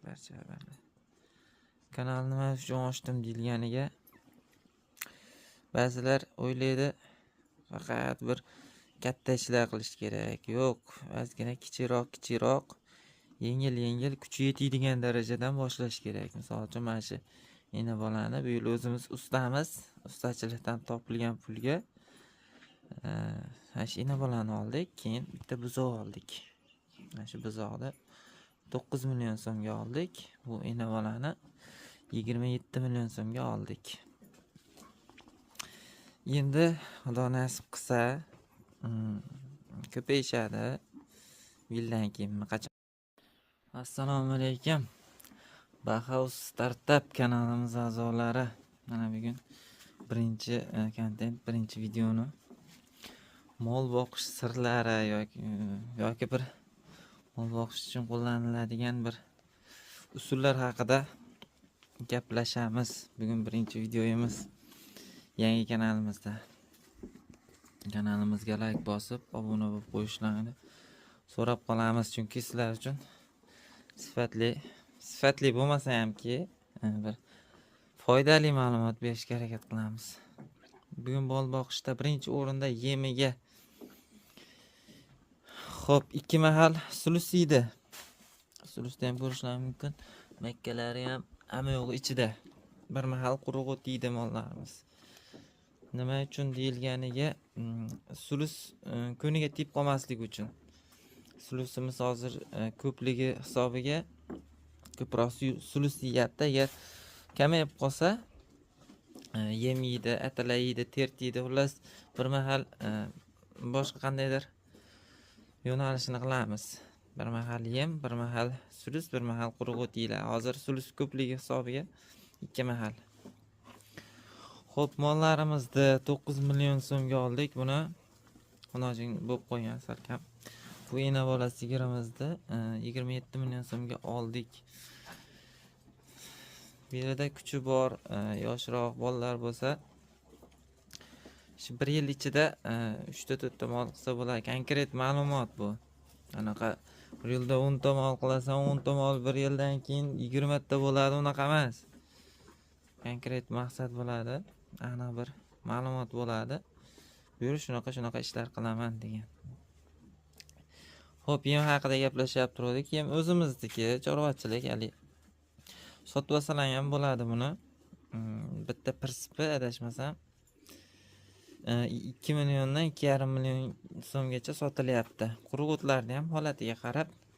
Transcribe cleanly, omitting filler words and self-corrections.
barchalarni. Kanalni nima uchun ochdim deyilganiga ba'zilar o'ylaydi faqat bir katta ishlar qilish kerak. Yo'q, ozgina kichikroq, yengil kuchi yetadigan darajadan boshlash kerak. Misol uchun mana shu ena bolani bu yil o'zimiz ustamiz, ustachilikdan topilgan pulga mana shu ena bolani oldik, keyin bitta buzoq oldik. Mana shu buzoqni 9 million so'mga oldik. Bu ena bolani 27 million so'mga oldik. Endi Xudo nasib qilsa ko'payishadi. Yildan keyin qachon. Assalomu alaykum. Bahouse Startup kanalimiz a'zolari. Mana bugun birinchi kontent, birinchi videoni mol boqish sirlari yoki bir mol boqish uchun qo'llaniladigan bir usullar haqida gaplashamiz. Bugun birinchi videomiz yangi kanalimizda. Kanalimizga like bosib, obuna bo'lib qo'yishlarini so'rab qolamiz, chunki sizlar uchun sifatli bo'lmasa hamki bir foydali ma'lumot berishga harakat qilamiz. Bugun bol boqishda birinchi o'rinda yemiga xo'p 2 mahal sulus yeydi. Sulusda ham ko'rishlar mumkin. Makkalari ham hamma yo'g'i ichida. Bir mahal quruq o't yeydi mollarimiz. Nima uchun deyilganiga sulus ko'niga tip qolmasligi uchun. Sulusimiz hozir ko'pligi hisobiga ko'proq sulus yeyapti. Agar kamayib qolsa yem yeydi, atalar yeydi, tert yeydi. Xullas bir mahal boshqa qandaydir yo'nalishini qilamiz. Bir mahal yem, bir mahal sulus, bir mahal quruq o't yeyiladi. Hozir sulus ko'pligi hisobiga 2 mahal. Xo'p, mollarimizni 9 million so'mga oldik. Buni xunojing bo'lib qo'ygan sarkam. Bu ena bola sigirimizni 27 million so'mga oldik. Bu yerda kuchi bor, yoshroq bolalar bo'lsa, shu 1 yil ichida 3 ta 4 ta mol qilsa bo'ladi. Konkret ma'lumot bu. Anaqa 1 yilda 10 ta mol qilasan, 10 ta mol 1 yildan keyin 20 ta bo'ladi, unaqa emas. Konkret maqsad bo'ladi, aniq bir ma'lumot bo'ladi. Bu yer shunaqa ishlar qilaman degan. Xo'p, yem haqida gaplashib turdik. Yem o'zimizniki, chorvachilik, hali sotib olsalar ham bo'ladi buni. Bitta prinsipi adashmasam 2 milliondan 2,5 million so'mgacha sotilyapti. Quruq o'tlarni ham holatiga qarab